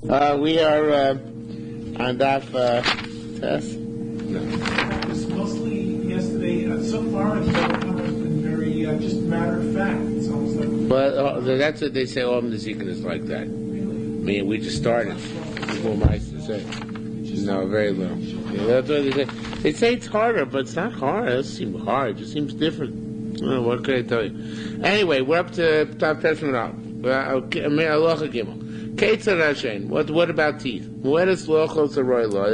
We are on Daf test. No. It's mostly yesterday. So far, it's been very just matter of fact. It's almost like. But that's what they say. All the Zikin is like that. Really? I mean, we just started. What am I to say? No, very little. Yeah, that's what they say. They say it's harder, but it's not hard. It doesn't seem hard. It just seems different. I don't know, what can I tell you? Anyway, we're up to Top Testament now. Allah Gimel. Ketzar Hashem. What about teeth? What is lochos a roy law?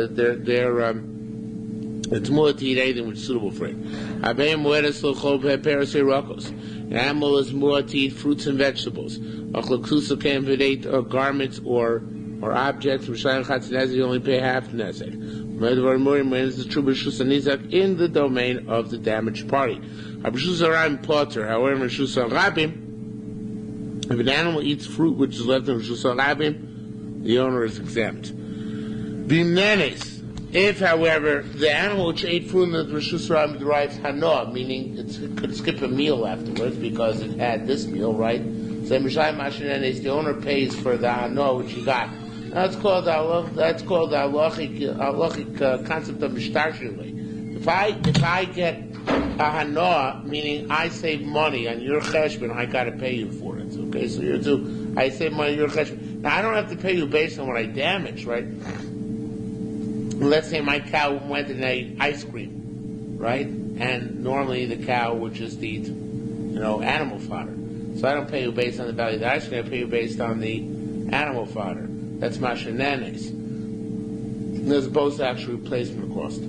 It's more to eat anything which is suitable for it. Abayim mueres lochol peperos rokos. An animal is more to eat fruits and vegetables. Achloksusa can eat garments or objects. Rishayim chatzin you only pay half the nezek. Is the true b'shus nizak in the domain of the damaged party. B'shus arabim potter. However, b'shus arabim. If an animal eats fruit which is left in Rishus HaRabim, the owner is exempt. B'menes, if, however, the animal which ate fruit in the Rishus HaRabim derives hanoah, meaning it could skip a meal afterwards because it had this meal, right? So the owner pays for the hanoah which he got. That's called the halachic concept of mishtar shilei. If I get a hanoah, meaning I save money on your cheshbon, I got to pay you for it. Okay, so you're too. I save money on your cheshbon. Now I don't have to pay you based on what I damaged, right? Let's say my cow went and ate ice cream, right? And normally the cow would just eat, animal fodder. So I don't pay you based on the value of the ice cream. I pay you based on the animal fodder. That's mashanenes. As opposed to actual replacement cost.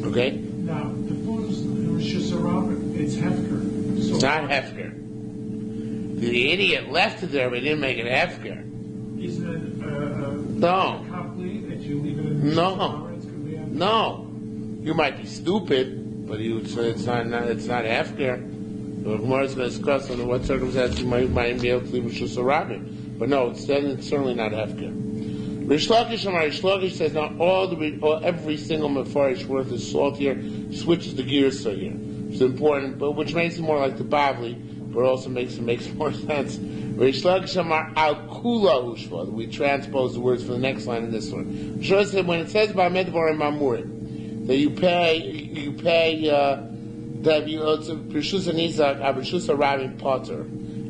Okay. Now, the food is Rishus HaRabim. It's hefker. So it's not hefker. The idiot left it there, but he didn't make it hefker. Isn't it no. complete that you leave it in No. No. You might be stupid, but you would say it's not hefker. The Gemara is going to discuss under what circumstances you might be able to leave Rishus HaRabim. But no, it's certainly not hefker. Rish Lakish says now every single mefarish worth of salt here switches the gears so here. It's important, but which makes it more like the Bavli, but also makes more sense. Rish Lakish al kula ushva. We transpose the words for the next line in this one. Rish Lakish said when it says by medvar mamurim that you pay that you Rishus Nizak Rishus Rabin Potter.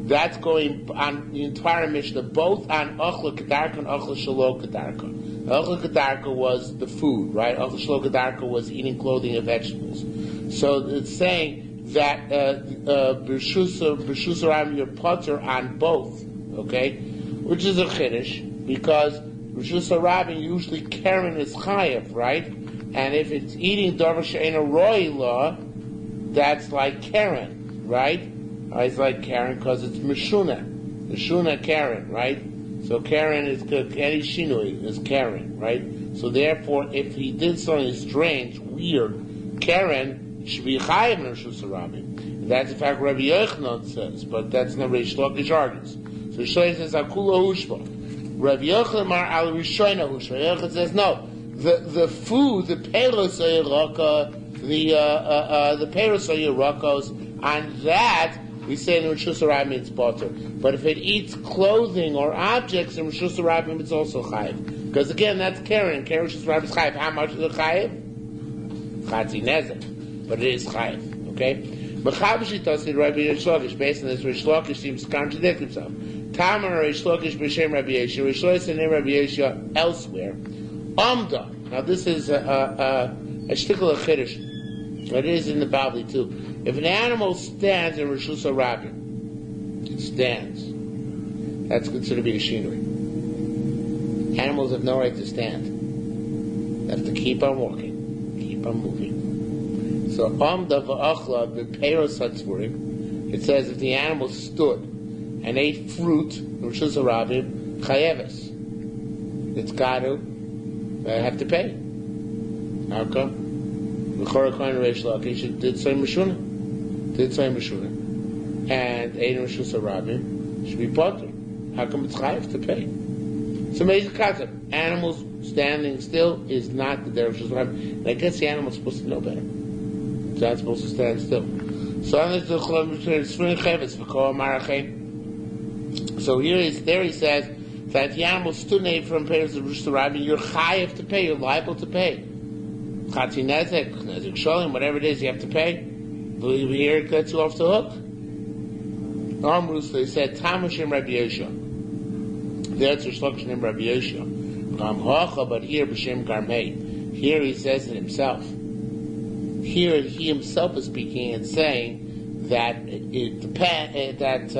That's going on the entire Mishnah, both on Ochla Kedarka and Ochla Shalo Kedarka. Ochla Kedarka was the food, right? Ochla Shalo Kedarka was eating clothing and vegetables. So it's saying that B'Shus Ram you're potter on both, okay? Which is a chiddush, because B'Shus Rabin usually Karen is chayav, right? And if it's eating Davar She'ena Roy law, that's like Karen, right? It's like Karen because it's Meshuna. Meshuna Karen, right? So Karen is, any Shinui is Karen, right? So therefore, if he did something strange, weird, Karen should be Chayiv in Rishus HaRabim. That's in fact Rabbi Yochanan says, but that's not Reish Lakish argues. So Rishoy says, Akula Hushba. Rabbi Yochanan mar al Rishoyna Hushba. Rabbi Yochanan says, no, the food, the Peros Raka, the Peros Rakos, on that, we say in Rishus HaRabim it's potter. But if it eats clothing or objects in Rishus HaRabim, it's also chayiv. Because again, that's Karen. Karen Rishus HaRabim is chayiv. How much is it chayiv? Chatzi nezek. But it is chayiv. Okay? Mechavish said Rabbi Rish Lakish. Based on this, Rish Lakish seems to contradict himself. Tamar Rish Lakish b'shem Rabbi Yeshua. Rish Lakish named Rabbi Yeshua elsewhere. Amda. Now this is a shtickle of chiddush. It is in the Bavli too. If an animal stands in Rishus HaRabim, it stands. That's considered to be a shiur. Animals have no right to stand. They have to keep on walking, keep on moving. So, Amda v'achla b'peiros hatzvurim, it says if the animal stood and ate fruit in Rishus HaRabim, chayeves. It's got to have to pay. How come? B'chor HaKohen Reish Lakish did say Meshuna. And Ein Rishus HaRabim should be potter. How come it's chayav to pay? It's an amazing concept. Animals standing still is not the derech Rishus HaRabim. And I guess the animal's supposed to know better. It's not supposed to stand still. So here he says that the animal stood named from payers of Rishus Rabin, you're chayiv to pay, you're liable to pay. Chatzi nezek, nezek sholim, whatever it is, you have to pay. Believe me, here it gets you off the hook. Amrus, they said, Tamashim Rabbi Yosha. There's Rish Lakish named Rabbi Yosha. But here, B'Shem Karmei. Here he says it himself. Here he himself is speaking and saying that it depends that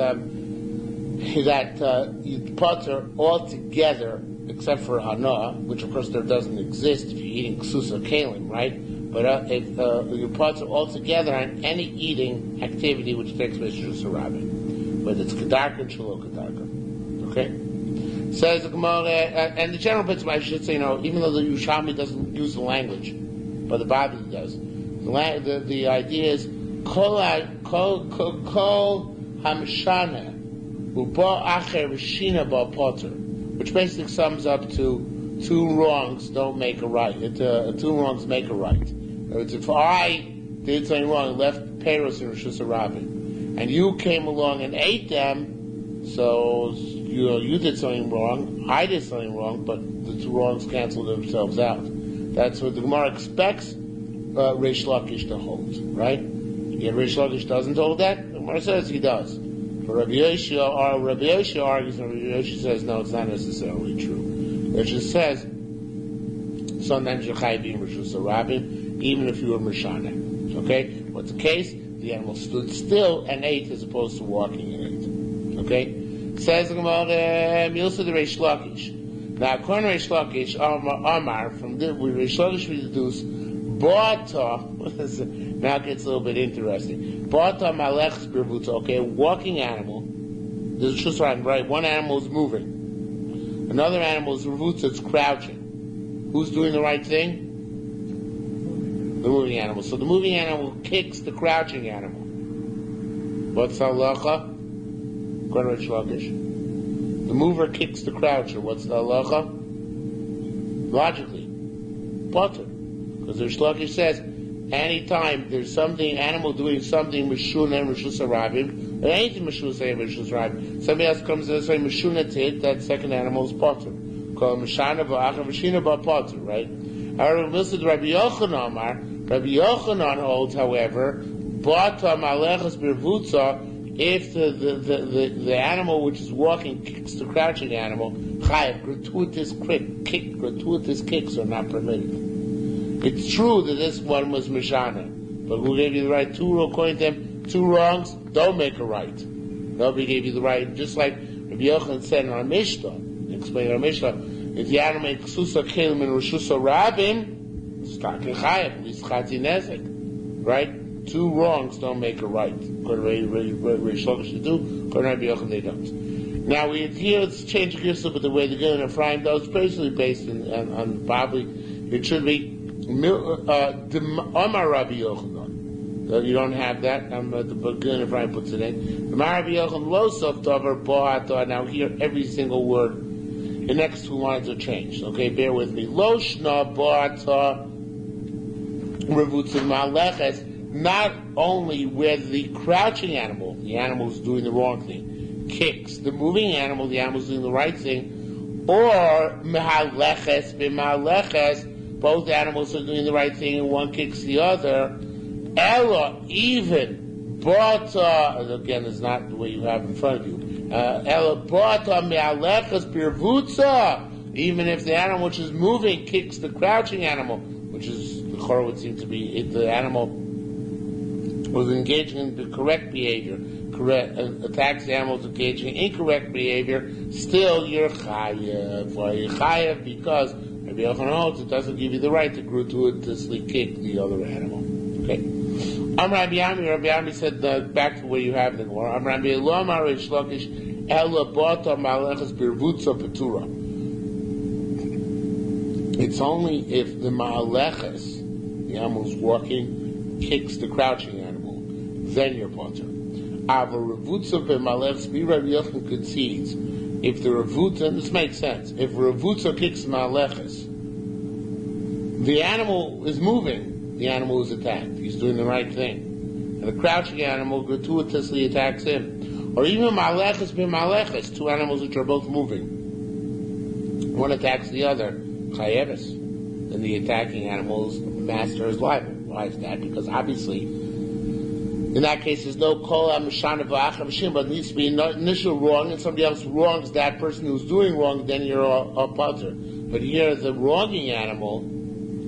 you potter altogether, except for hana, which of course there doesn't exist if you're eating ksusa kalim, right? But if you potter altogether on any eating activity which takes place in Yerushalmi, whether it's kedarka and shelo kedarka, okay? Says the Gemara, and the general principle, I should say, even though the Yerushalmi doesn't use the language, but the Bible does. The idea is kol hamshana uba acher v'shina ba potter, which basically sums up to two wrongs don't make a right. Two wrongs make a right. If I did something wrong and left peros in Rishus Rabin, and you came along and ate them, so you did something wrong, I did something wrong, but the two wrongs cancel themselves out. That's what the Gemara expects Reish Lakish to hold, right? Yet Reish Lakish doesn't hold that. The Gemara says he does. But Rabbi Yosha argues, and Rabbi Yosha says, no, it's not necessarily true. It just says, sometimes you're chayiv in Rishus Rabin, even if you were Mishana. Okay? What's the case? The animal stood still and ate as opposed to walking and ate. Okay? Says the Gemara, Milsa the Reish Lakish. Now, according to Reish Lakish, Amar, from Reish Lakish we deduce, Bata, now it gets a little bit interesting. Bata malechs birvuta, okay, a walking animal. This is just right. One animal is moving. Another animal is birvuta, it's crouching. Who's doing the right thing? The moving animal. So the moving animal kicks the crouching animal. What's the halacha? According to Reish Lakish. The mover kicks the croucher. What's the halacha? Logically, potter. Because Reish Lakish says, anytime there's something, animal doing something, Meshuna and Rishus Rabim, or anything Meshuna saying Rishus Rabim, somebody else comes and says, Meshuna tit, that second animal is potter. Called Meshana V'achar V'shina Ba'potter, right? However, listen to Rabbi Yochanan Amar. Rabbi Yochanan holds, however, Bata Malechas Birvutza, if the animal which is walking kicks the crouching animal, chayav, gratuitous kicks are not permitted. It's true that this one was Mishana, but who gave you the right? According to them, two wrongs don't make a right. Nobody gave you the right. Just like Rabbi Yochanan said in our Mishnah, explain our Mishnah, if the animal makes ksusa kelim and rishusa rabim, it's talking chayav, at least chatzi nezek, right? Two wrongs don't make a right. According to Reish Lakish they do, according to Rabbi Yochanan they don't. Now here let's change gears a little bit the way the Gilin and Ephraim does. It's basically based on probably it should be Amar Rabbi Yochanan. You don't have that. The Gilin and Ephraim puts it in. Amar Rabbi Yochanan lo sof davar bo'ata. Now here every single word. The next two lines are changed. Okay, bear with me. Lo shna bo'ata revutzim ma'aleches. Not only where the crouching animal, the animal is doing the wrong thing, kicks the moving animal, the animal is doing the right thing, or mehaleches b'mehaleches, both animals are doing the right thing and one kicks the other. Ella, even bata, again, it's not the way you have in front of you. Ella bata mehaleches birvutza, even if the animal which is moving kicks the crouching animal, which is the chorah would seem to be if the animal was engaging in the correct behavior, attacks the animals engaging in incorrect behavior, still you're chayav. Why you're chayav? Because Rabbi Yochanan holds it doesn't give you the right to gratuitously kick the other animal. Okay. Rabbi Ami said back to where you have the Gemara. Rabbi Elomar Reish Lakish Ela Bata Malechas Birvutza Petura. It's only if the Malechas, the animal's walking, kicks the crouching animal, then you're potter. Ava revutza b'malechs, Rabbi Yochanan concedes, if the revutza, and this makes sense, if revutza kicks malechas, the animal is moving, the animal is attacked. He's doing the right thing. And the crouching animal gratuitously attacks him. Or even malechas b'malechas, two animals which are both moving. one attacks the other, chayeves, then the attacking animal's master is liable. Why is that? Because obviously, in that case, there's no kol ha-mishana v'achar v'shim, but it needs to be an initial wrong, and somebody else wrongs that person who's doing wrong, then you're a potter. But here, the wronging animal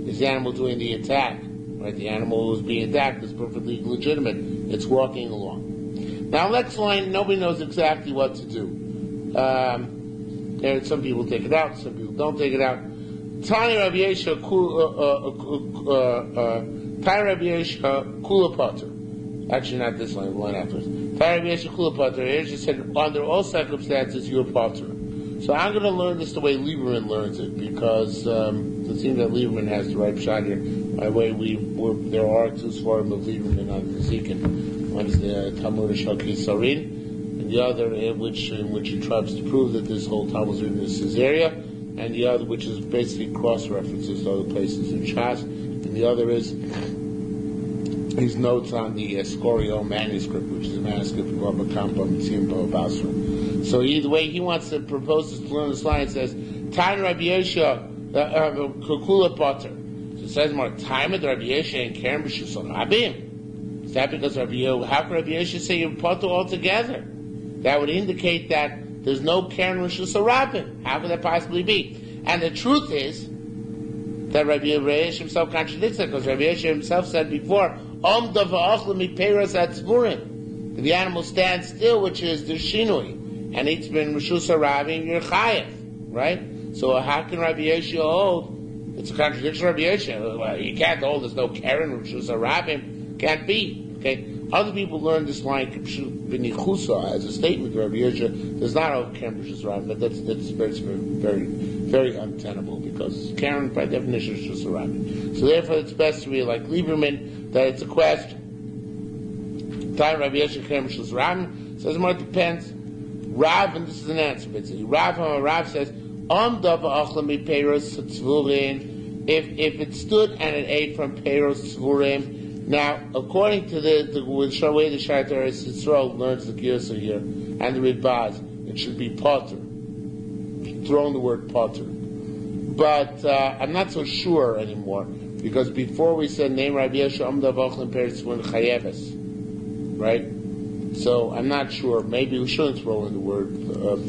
is the animal doing the attack. Right? The animal who's being attacked is perfectly legitimate. It's walking along. Now, next line, nobody knows exactly what to do. Some people take it out, some people don't take it out. Tani Rabbi Yesha Kula Potter. Actually, not this line, one after. Tani Rabbi Yesha Kula Potter. It just said, under all circumstances, you're Potter. So I'm going to learn this the way Lieberman learns it, because it seems that Lieberman has the right shot here. By the way, there are two svarim of Lieberman on the Zikin. One is the Talmud Shaki Sarin, and the other in which he tries to prove that this whole Talmud is written in Caesarea, and the other which is basically cross-references to other places in Shas, and the other is his notes on the Scorio manuscript, which is a manuscript of Bava Kamma, Bava Basra. So either way, he wants to propose to learn this line. It says, Tan Rabbi Yesha Kukula Potter. So it says more, time at Rabbi Yesha and Karen B'Shus Rabim. Is that because how can Rabbi Yesha say you're Potter altogether? That would indicate that there's no Karen B'Shus Rabim. How could that possibly be? And the truth is that Rabbi Yesha himself contradicts it, because Rabbi Yesha himself said before, If the animal stands still, which is the shinui, and it's been Rishus Rabim, you're chayev, right? So how can Rabbi Yesha hold? It's a contradiction of Rabbi Yesha. Well, you can't hold there's no Karen Rishus Rabim. Can't be. Okay. Other people learn this line b'nichusa as a statement of Rabbi Yesha. There's not a Karen Rishus Rabim, but that's very, very untenable, because Karen by definition is Rishus Rabim. So therefore, it's best to be like Lieberman that it's a question. Time Rabbi Yesha Karen Rishus Rabim says more depends. Rav, and this is an answer, but Rav says, if it stood and it ate from Peiros Tzvurim. Now, according to the way the Shai Teres Yisrael learns the Girsa here, and the Ridbaz, it should be Potter. Throwing the word Potter. But I'm not so sure anymore, because before we said, name Rabbi Yesha Amdav Ochlim Peiros Tzvurim Chayeves. Right? So I'm not sure. Maybe we shouldn't throw in the word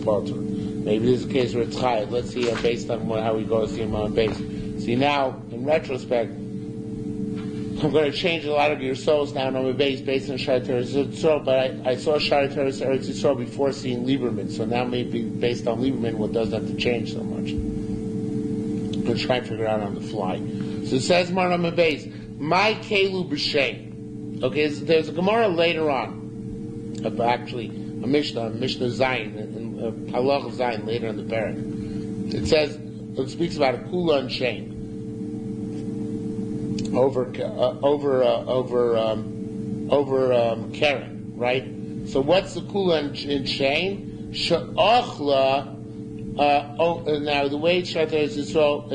Potter. Maybe this is a case where it's chayav. Let's see based on how we go, see him on base. See now, in retrospect, I'm going to change a lot of your souls down on my base based on Shai Teres Yisrael, but I saw Shai Teres Yisrael before seeing Lieberman, so now maybe based on Lieberman, what doesn't have to change so much. I'm going to try and figure it out on the fly. So it says more on my base, my Kelu B'Shem. Okay, there's a Gemara later on. Actually, a Mishnah Zayin, and Halach Zayin later in the parak. It speaks about a kula and shame over Karen, right? So what's the kula and shame? Sha'achla. Now the way Shai Teres Yisrael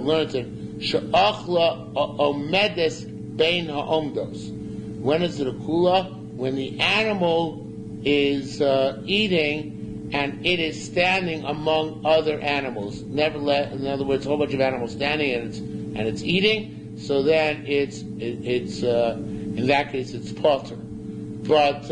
learned it, Sha'achla omedes bein ha'omdos. When is it a kula? When the animal is eating and it is standing among other animals. Nevertheless, in other words, a whole bunch of animals standing and it's eating. So then it's in that case it's potter. But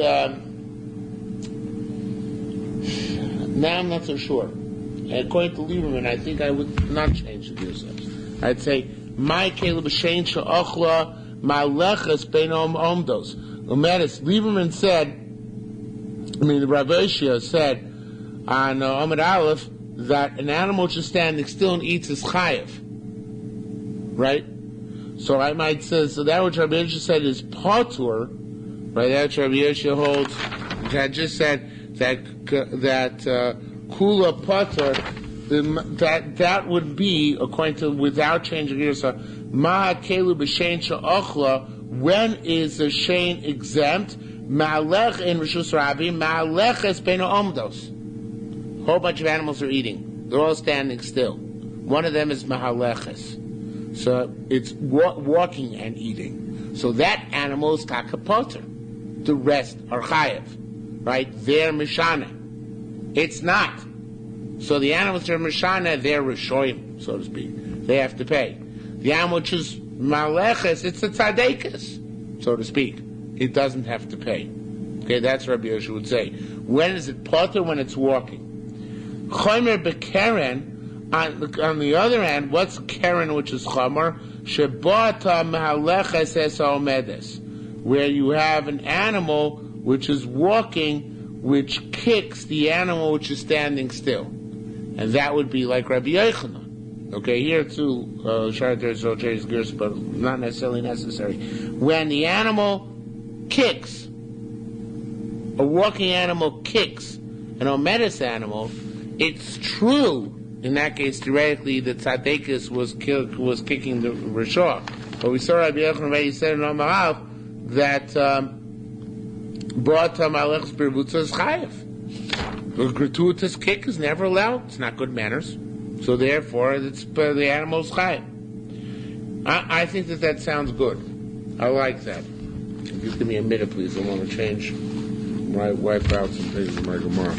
now I'm not so sure. And according to Lieberman, I think I would not change the concepts. I'd say my Caleb Shein Sha'achla my lechas beinom omdos. Lieberman said, the Rav Oshia said on Amud Aleph that an animal just standing still and eats is chayev, right? So I might say, so that which Rav Oshia said is patur, right? That which Rav Oshia holds, which I just said that kula patur, that would be according to without changing gears. Ma kelu b'shein sha'achla. When is the shein exempt? Ma'alech in Rishus Rabim, ma'aleches beino omdos. A whole bunch of animals are eating. They're all standing still. One of them is ma'aleches. So it's walking and eating. So that animal is takapoter. The rest are chayev. Right? They're mishana. It's not. So the animals that are Mishana, they're Rishoyim, so to speak. They have to pay. The animal which is Maleches, it's a Tzadekis, so to speak. It doesn't have to pay. Okay, that's what Rabbi Yosha would say. When is it potter? When it's walking. Chomer bekeren, on the other hand, what's keren, which is chomer? Shebata Maleches es haomedes, where you have an animal which is walking, which kicks the animal which is standing still. And that would be like Rabbi Yochanan. Okay, here too, there's gears, but not necessarily necessary. When the animal kicks, a walking animal kicks an omedes animal, it's true, in that case, theoretically, the tzaddikus was kicking the Rishah. But we saw Rabbi Yochanan already said in Omarav that B'ata Malechus Birvutza is chayev. The gratuitous kick is never allowed. It's not good manners. So therefore, it's the animal's chayev. I think that sounds good. I like that. If you give me a minute, please. I want to change wipe out some things in my Gemara.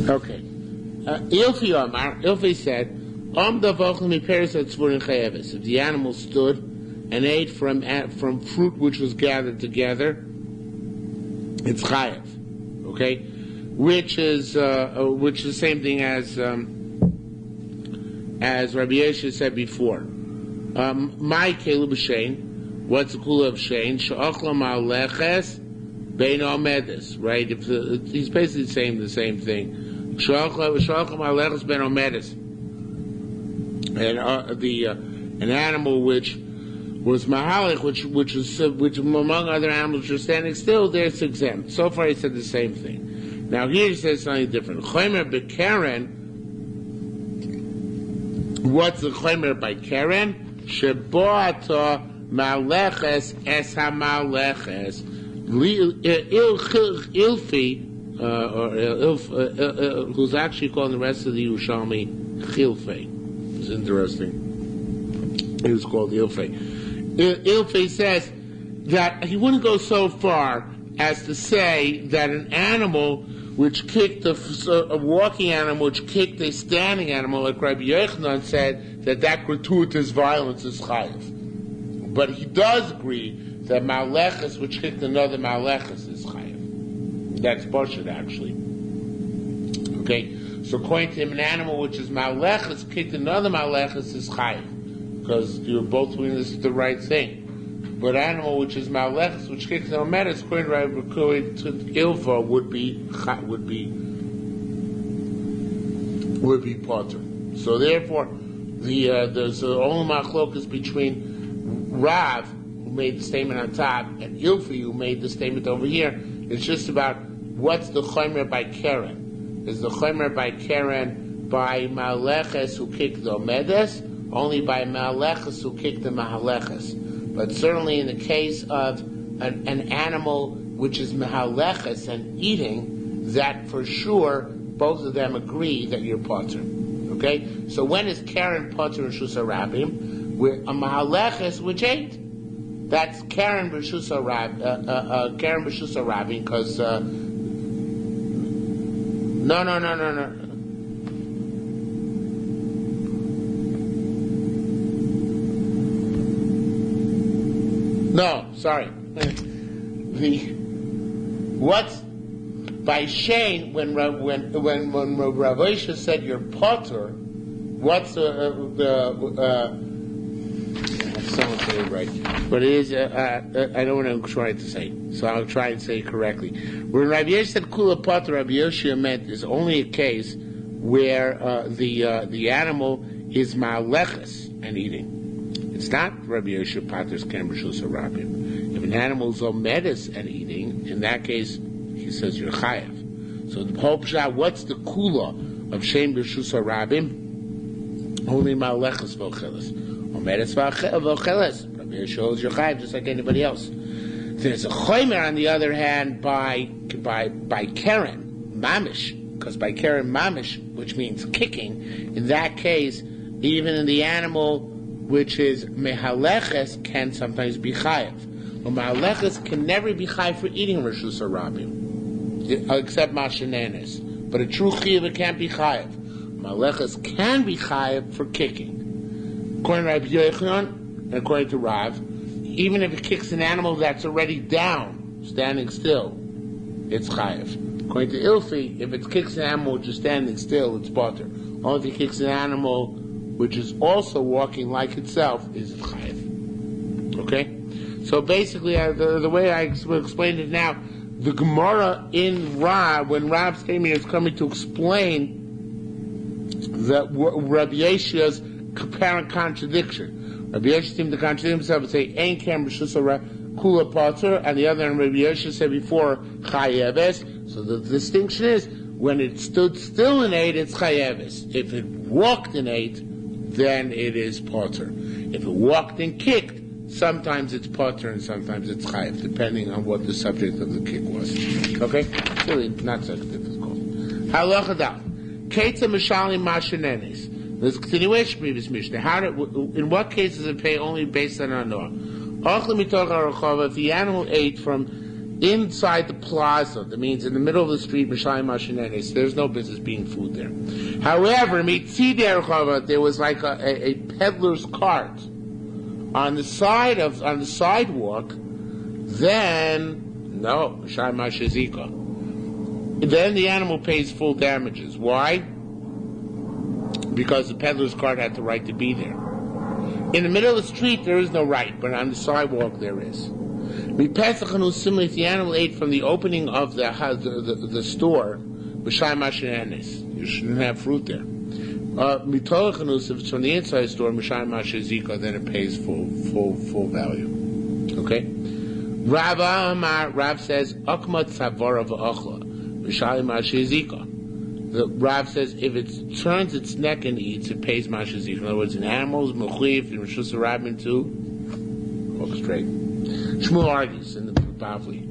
Okay. Ilfi said, if the animal stood and ate from fruit which was gathered together, it's chayev. Okay? Which is the same thing as Rabbi Yosha said before. My kelub b'shein, what's the kula of shein? She'achla ma'aleches bein omedes, right? He's basically saying the same thing. She'achla ma'aleches bein omedes. And an animal which was mahalik, which among other animals which are standing still, there's exempt. So far he said the same thing. Now here he says something different. Chomer b'keren. What's the chomer by keren? Sheboata maleches es ha-maleches ilfi, who's actually calling the rest of the Yerushalmi Chilfei. It's interesting. He was called Ilfei. Ilfei says that he wouldn't go so far as to say that an animal which kicked a walking animal, which kicked a standing animal, like Rabbi Yochanan said, that gratuitous violence is chayev. But he does agree that maleches, which kicked another maleches, is chayev. That's bullshit, actually. Okay, so according to him, an animal which is maleches kicked another maleches is chayev, because you're both doing this the right thing. But animal which is maleches, which kicks no medes, according to Ilva, would be potter. So therefore, there's only machlokas between Rav, who made the statement on top, and Ilfi, who made the statement over here. It's just about what's the chomer by keren. Is the chomer by keren by maleches who kicked the medes, only by maleches who kicked the mahaleches? But certainly in the case of an animal which is mehaleches and eating, that for sure both of them agree that you're potter. Okay? So when is Karen potter and Shusa Rabim? We're a mehaleches which ate. That's Karen b'Shusa Rabim, because no. No, sorry. What's by Shane when Rav Osha said you're potter, what's someone say it right, but it is. I don't want to try to say, so I'll try and say it correctly. When Rabbi Yoshua said kula pater, Rabbi Yoshua meant is only a case where the animal is ma'aleches and eating. It's not Rabbi Yoshua pater's ken b'shus harabim. If an animal is omedus and eating, in that case, he says you're chayav. So the whole pshat, what's the kula of shem b'shus harabim? Only ma'aleches v'ocheles. Omedus v'ocheles. Rabbi Yoshua is your chayav just like anybody else. There's a chomer on the other hand by keren mamish, because by keren mamish, which means kicking, in that case, even in the animal which is mehaleches can sometimes be chayav. But mehaleches can never be chayav for eating reshus harabim, except mashenenes. But a true chiyav can't be chayav. Mehaleches can be chayav for kicking. According to Rabbi Yochanan and according to Rav, even if it kicks an animal that's already down, standing still, it's chayav. According to Ilfi, if it kicks an animal which is standing still, it's butter. Only if it kicks an animal which is also walking like itself, is chayav. Okay? So basically, the way I explained it now, the Gemara in Rav, when Rav came here, is coming to explain that Rabbi Yeshua's apparent contradiction. Rabbi Yeshua seemed to contradict himself and say, Ein kem b'shus kula pater, and the other, and Rabbi Yeshua said before, chayeves. So the distinction is, when it stood still in 8, it's chayeves. If it walked in 8, then it is pater. If it walked and kicked, sometimes it's pater and sometimes it's chayev, depending on what the subject of the kick was. Okay? It's really not so difficult. Halacha dal. Ketzah mishalim mashenenes. There's a continuation of this Mishnah. In what cases it pay only based on anoah? If the animal ate from inside the plaza, that means in the middle of the street, there's no business being food there. However, there was like a peddler's cart on the sidewalk, then no, then the animal pays full damages. Why? Because the peddler's cart had the right to be there. In the middle of the street, there is no right, but on the sidewalk, there is. If the animal ate from the opening of the store, you shouldn't have fruit there. If it's from the inside store, then it pays full value. Okay? Rav says, the Rav says if it turns its neck and eats, it pays mashazika. In other words, in animals, mechuyev, in Rishus Harabim too, walk straight. Shmuel argues in the Bavli,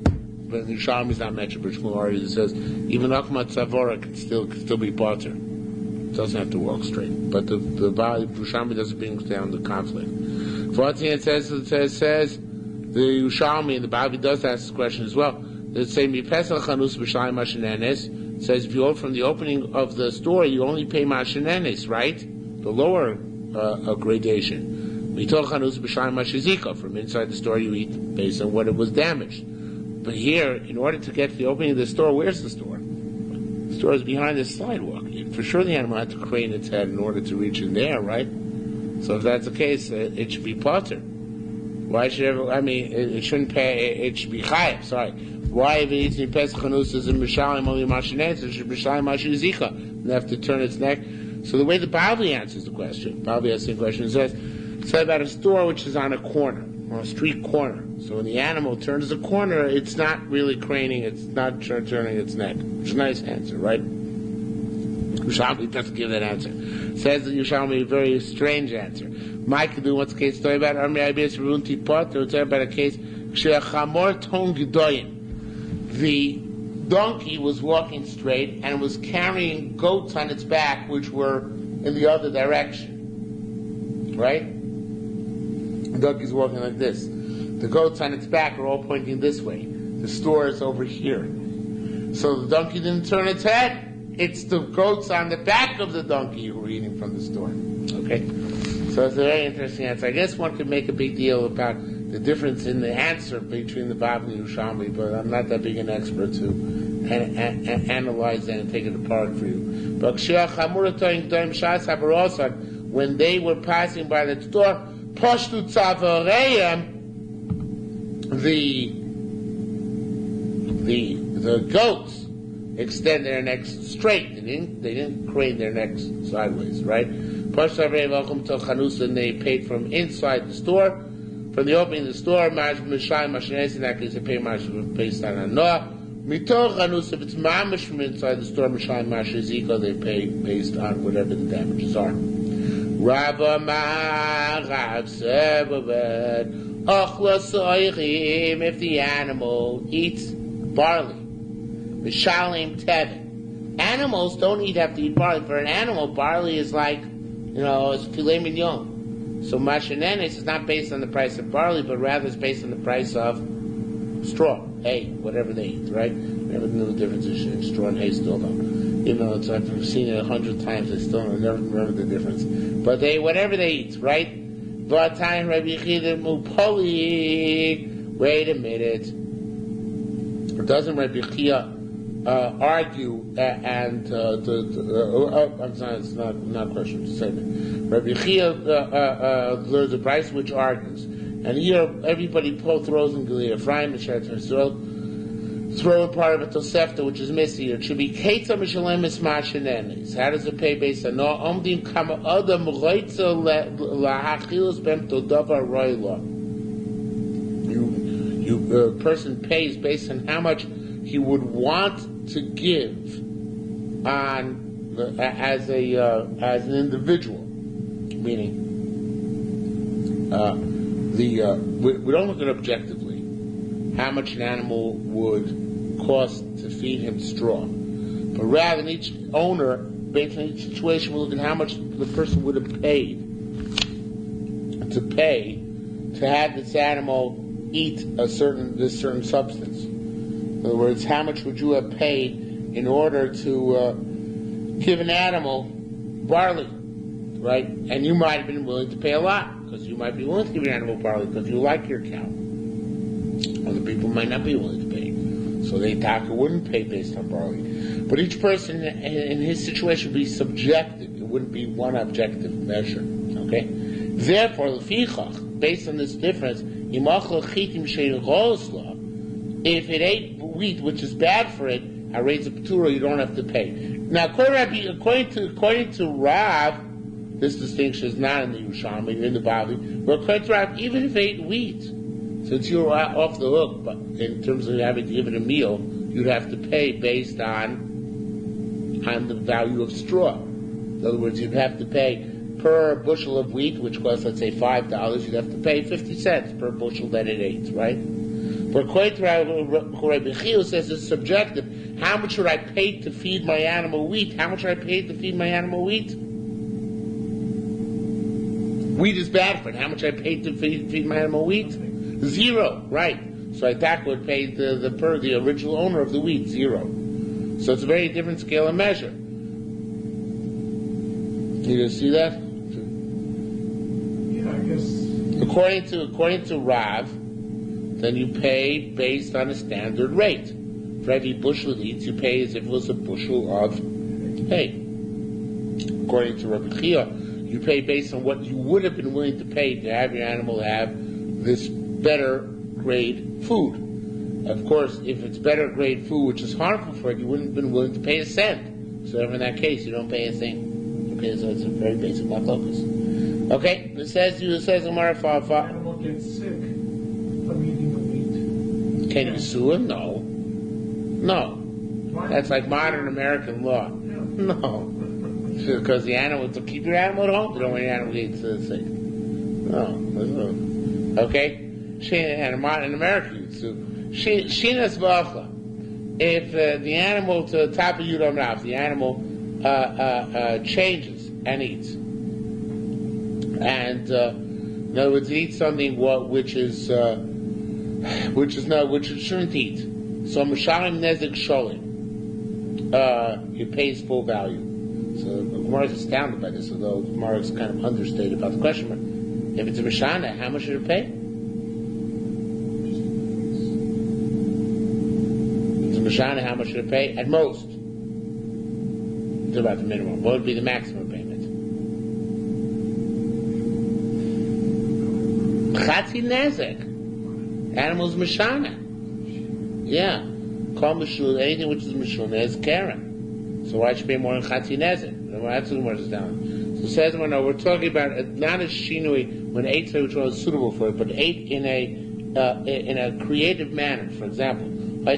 but the Yerushalmi is not mentioned. But Shmuel argues, it says even akmat savora can still be pater. It doesn't have to walk straight. But the Yerushalmi doesn't bring down the conflict. For what it says the Yerushalmi and the Bavli does ask this question as well. They say mipesach chanus b'shalim mashenenes. It says if you open from the opening of the store, you only pay mashenenes, right? The lower gradation. From inside the store, you eat based on what it was damaged. But here, in order to get to the opening of the store, where's the store? The store is behind the sidewalk. For sure, the animal had to crane its head in order to reach in there, right? So if that's the case, it should be pater. Why should it shouldn't pay? It should be chayav. Sorry. Why if it eats in Pesach Chanusas and Mishalim only Mashinenes, it should Mishalim Mashizika and have to turn its neck? So the way the Bavli answers the question, Bavli asks the question, it says, say about a store which is on a corner, on a street corner. So when the animal turns the corner, it's not really craning, it's not turning its neck. It's a nice answer, right? Yerushalmi doesn't give that answer. Says that Yerushalmi a very strange answer. Mike could do what's the case story about Amri Abiyas Runti Pot, or it's about a case Sheachamor Ton Gedoyim. The donkey was walking straight and was carrying goats on its back which were in the other direction. Right? The donkey's walking like this. The goats on its back are all pointing this way. The store is over here. So the donkey didn't turn its head. It's the goats on the back of the donkey who were eating from the store. Okay? So it's a very interesting answer. I guess one could make a big deal about the difference in the answer between the Bavli and Yerushalmi, but I'm not that big an expert to analyze that and take it apart for you. When they were passing by the store, Pashtu Tzavareim, the goats extend their necks straight. They didn't crane their necks sideways, right? Pashtu Tzavareim welcome to Chanusa, and they paid from inside the store, from the opening of the store. Maj Mishai Mashines, in that case they pay Maj based on Anoah. Mitoch Chanusa, if it's Mamish from inside the store, Mishai Mashizika, they pay based on whatever the damages are. Rav Sebabed, if the animal eats barley, Mishalim Tevin. Animals don't have to eat barley. For an animal, barley is like, it's filet mignon. So Mashanenes is not based on the price of barley, but rather it's based on the price of straw, hay, whatever they eat, right? Never knew the difference in straw and hay still though. I've seen it 100 times, I still never remember the difference. But whatever they eat, right? Wait a minute. Doesn't Rabbi Chia argue and I'm sorry, it's not a question, it's a statement. Rabbi Chia learns a price which argues. And here everybody throws in Gilead Ephraim and Sheretz Yisrael, throw in part of a Tosefta which is missing. It should be Keita Mishalemis Mashanenes. How does it pay based on no Omdim Kama Adam Reitza Lahachilus Bem Todava Roila? A person pays based on how much he would want to give on as an individual, meaning we don't look at objectively how much an animal would cost to feed him straw, but rather in each owner, based on each situation, we look at how much the person would have paid to have this animal eat this certain substance. In other words, how much would you have paid in order to give an animal barley, right? And you might have been willing to pay a lot, because you might be willing to give an animal barley because you like your cow. Other people might not be willing to pay. So the Taka wouldn't pay based on barley. But each person in his situation would be subjective. It wouldn't be one objective measure. Okay? Therefore, based on this difference, if it ate wheat, which is bad for it, I raise a patura, you don't have to pay. Now, according to Rav, this distinction is not in the Yerushalmi, in the Bava, but according to Rav, even if it ate wheat, since you're off the hook, but in terms of having to give it a meal, you'd have to pay based on the value of straw. In other words, you'd have to pay per bushel of wheat, which costs, let's say, $5, you'd have to pay 50 cents per bushel that it ate, right? But according to Rabbi Chia, says it's subjective. How much should I pay to feed my animal wheat? How much should I pay to feed my animal wheat? Wheat is bad for it. How much I paid to feed my animal wheat? 0, right? So Itaka would pay the original owner of the wheat 0. So it's a very different scale and measure. You see that? Yeah, I guess. According to Rav, then you pay based on a standard rate. For every bushel it eats, you pay as if it was a bushel of hay. According to Rabbi Chia, you pay based on what you would have been willing to pay to have your animal have this better grade food. Of course, if it's better grade food, which is harmful for it, you wouldn't have been willing to pay a cent. So in that case, you don't pay a thing. Okay, so it's a very basic focus. Okay, it says Gemara If an animal gets sick from eating the wheat, can you sue him? No. Why? That's like modern American law. Yeah. No. Because the animal, to keep your animal at home, you don't want your animal to get sick. No. Okay? In America, you sue. Shinas Vacha. If the animal, to the top of Yudam Rav, the animal changes and eats. And in other words, it eats something which it shouldn't eat. So Mishalim Nezik Sholim. It pays full value. So the Gemara is astounded by this, although the Gemara is kind of understated about the question. But if it's a Mishana, how much should it pay? If it's a Mishana, how much should it pay? At most. about the minimum. What would be the maximum payment? Chatzi nezek. Animals mishana. Yeah. Call mishul, anything which is mishuna is karen. So why should pay more than chatzi nezek? That's what the word is down. So it says, we're talking about not a shinui when ate which was suitable for it, but ate in a creative manner. For example, the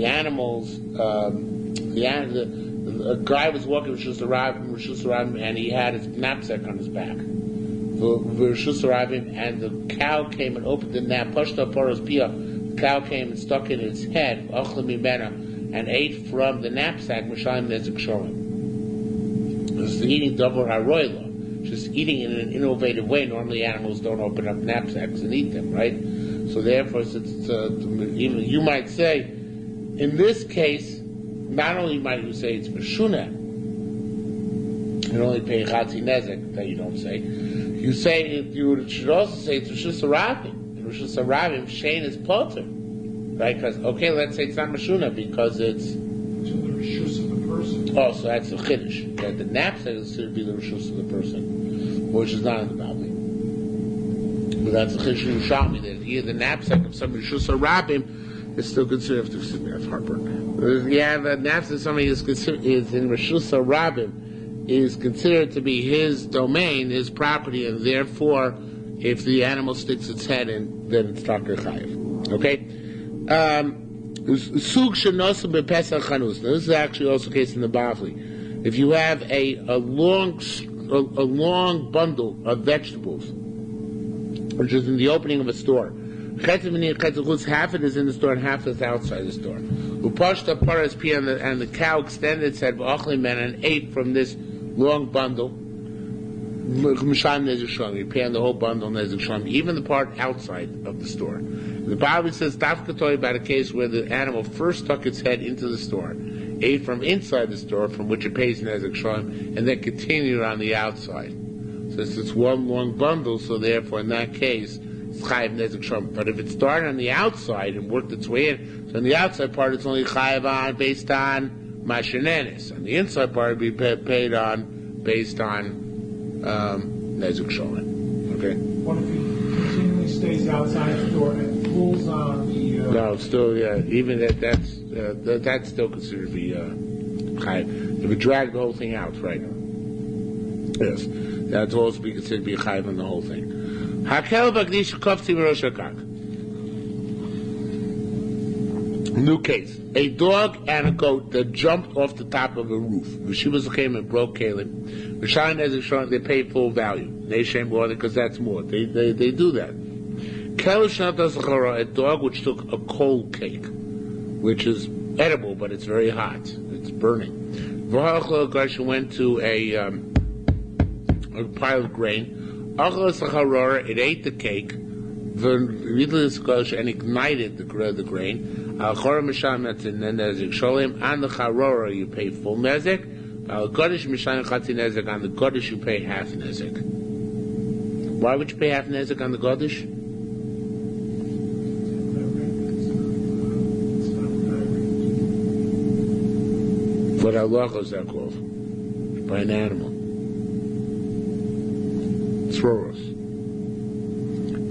animals, a guy was walking with Rishus Harabim, and he had his knapsack on his back. Rishus Harabim, and the cow came and opened the nap. Pashta Poros Pia. The cow came and stuck in its head, and ate from the knapsack. Mishalim Nezek Shorim. This is eating double haroila. Just eating in an innovative way. Normally, animals don't open up knapsacks and eat them, right? So therefore, even you might say, in this case, not only might you say it's meshuna, you only pay chatzi nezek, that you don't say. You say you should also say it's Rishus Harabim. And Rishus Harabim, Shein is potter, right? Because let's say it's not meshuna because it's to the rishus of the person. Oh, so that's the chiddush. That the knapsack is considered to be the rishus of the person, which is not in the Bavli. But that's the chiddush in Yerushalmi, that here the knapsack of some Rishus Harabim is still considered. Excuse me, that's heartburn. Yeah, the knapsack of somebody is in Rishus Harabim is considered to be his domain, his property, and therefore, if the animal sticks its head in, then it's Takar Chayiv. Okay? Sug shenosim bepesach chanus. Now, this is actually also the case in the Bavli. If you have a long bundle of vegetables, which is in the opening of a store, half it is in the store and half is outside the store. Upashta paras pi, and the cow extended its head and ate from this long bundle. You pay on the whole bundle nezek shlam, even the part outside of the store. The Bible says dafkatoi about a case where the animal first stuck its head into the store, ate from inside the store, from which it pays nezek shlam, and then continued on the outside. Since it's one long bundle, so therefore in that case it's chayiv nezek shlam. But if it started on the outside and worked its way in, so on the outside part it's only chayiv on based on mashenenis. On the inside part it'd be paid on based on nezek shlam. Okay. What if he continually stays outside the door and pulls on the? No, still, even that's still considered to be chayiv. If it dragged the whole thing out, right? Yes, that's also be considered to be a chayiv on the whole thing. Hakel bagdish kofti v'rosh hakak. New case: a dog and a goat that jumped off the top of a roof. Rishivas came and broke kalim. Rishayin nezek shlam, they pay full value. They shame more because that's more. They do that. A dog which took a coal cake, which is edible, but it's very hot. It's burning. Went to a pile of grain. It ate the cake and ignited the grain. And the charora you pay full nezek. On the godish you pay half nezek. Why would you pay half nezek on the godish? What halacha is that called? By an animal. Tzoros.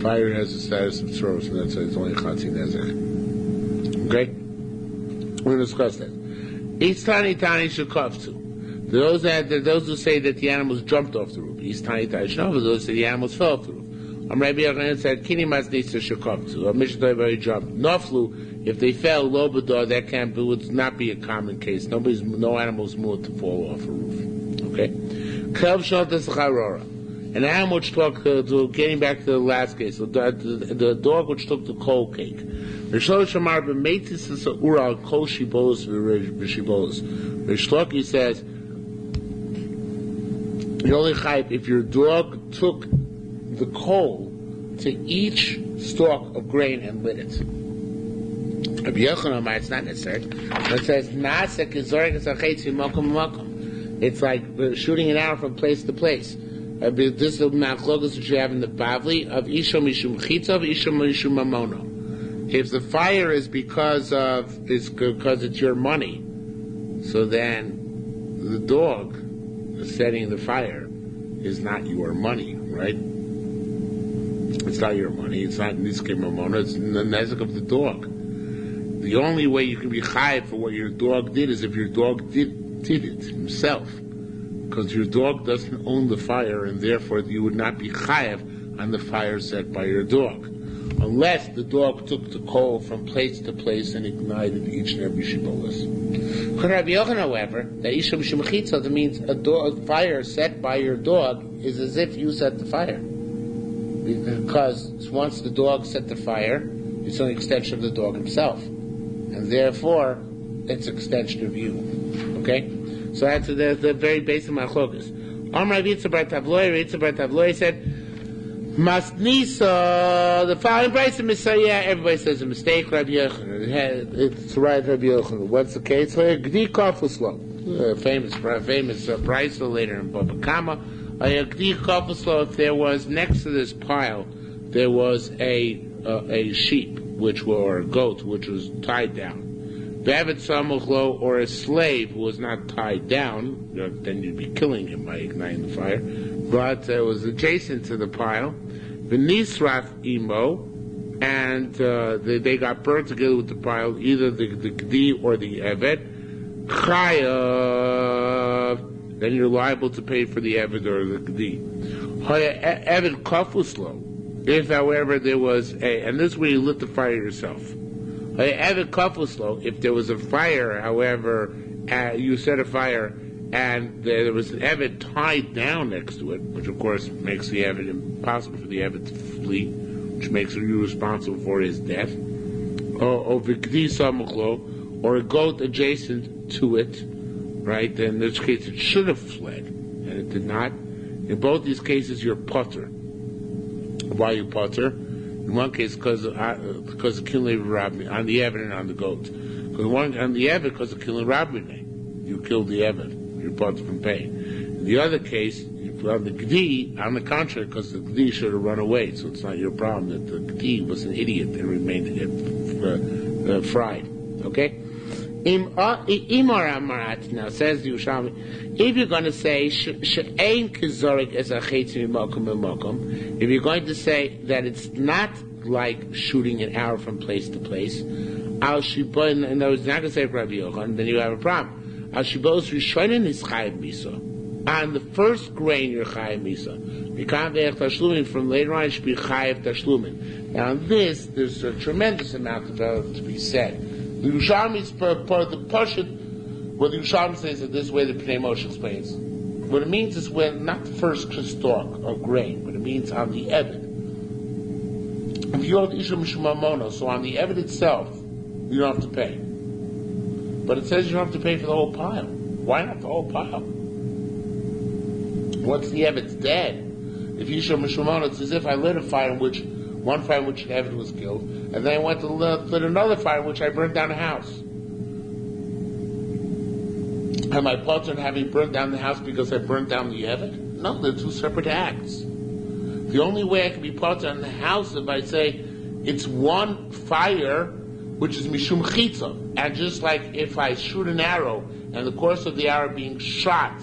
Fire has the status of tzoros, and that's why it's only chatzi nezek. Okay? We're going to discuss that. Each tani shekaftu. Those who say that the animals jumped off the roof. Each tani shekaftu. Those who say the animals fell off the roof. Rabbi Yochanan said, "Kini masnisa shekaftu." A mishnah very jumped. Noflu. If they fell, lobador, that would not be a common case. No animals moved to fall off a roof. Okay? Kelv shaltas charora. An animal which took, getting back to the last case, the dog which took the coal cake. Rishloki says, you only chayv if your dog took the coal to each stalk of grain and lit it. Rabbi Yochanan, it's not necessary. It says, it's like shooting an arrow from place to place. This is the machlokas which you have in the Bavli of Isha Mishum Chitza of Isha Mishum Mamono. If the fire is because it's your money, so then the dog setting the fire is not your money, right? It's not your money. It's not niske mamona. It's the nezek of the dog. The only way you can be chayav for what your dog did is if your dog did it himself, because your dog doesn't own the fire, and therefore you would not be chayav on the fire set by your dog, unless the dog took the coal from place to place and ignited each and every shibolas. However, that means a fire set by your dog is as if you set the fire, because once the dog set the fire, it's an extension of the dog himself, and therefore it's an extension of you. Okay, so that's the very basic machlokas. Amar Ritza bar Tavloi said, Masnisa, the following price of Messiah, everybody says a mistake, Rabbi Yochanan. It's right, Rabbi Yochanan. What's the case? Gdi Kofuslo, famous price later in Bava Kamma. Gdi Kofuslo, if there was next to this pile, there was a sheep, or a goat, which was tied down. Bevet Samuchlo, or a slave who was not tied down, then you'd be killing him by igniting the fire. But it was adjacent to the pile. V'nisraf imo, and they got burnt together with the pile, either the gdi or the evet. Chayav, then you're liable to pay for the evet or the gdi. Evet kafuslo, if however there was and this is where you lit the fire yourself. Evet kafuslo, if there was a fire, however, you set a fire, and there was an evet tied down next to it, which of course makes the evet impossible for the evet to flee, which makes you responsible for his death. Or a goat adjacent to it, right? Then in this case it should have fled, and it did not. In both these cases, you're potter. Why you potter? In one case, because of killing Rabbi on the evet and on the goat. Because on the evet, because of killing Rabbi, you killed the evet. You're part from pay. In the other case, on the Gdi, on the contrary, because the Gdi should have run away, so it's not your problem that the Gdi was an idiot and remained fried. Okay? Imar Amarat, now says the Yerushalmi, if you're going to say, She'ein kizorik es achetz mimokum mimokum, if you're going to say that it's not like shooting an arrow from place to place, al shibon, in other words, not going to say Rabbi Yochanan, then you have a problem. On the first grain you're chayav misa. From later on it should be chayav tashlumin. Now on this, there's a tremendous amount to be said. The Yerushalmi's part of the Pashut, what the Yerushalmi says is this way the Pnei Moshe explains. What it means is when, not the first stalk of grain, but it means on the evet. If you hold Isha Mishumamono, so on the evet itself, you don't have to pay. But it says you don't have to pay for the whole pile. Why not the whole pile? Once the evet's dead, if you show Mishumon, it's as if I lit a fire in which one fire in which the evet was killed, and then I went to lit another fire in which I burned down a house. Am I potter having burned down the house because I burned down the evet? No, they're two separate acts. The only way I can be potter on the house if I say it's one fire, which is mishum chitza. And just like if I shoot an arrow, and in the course of the arrow being shot,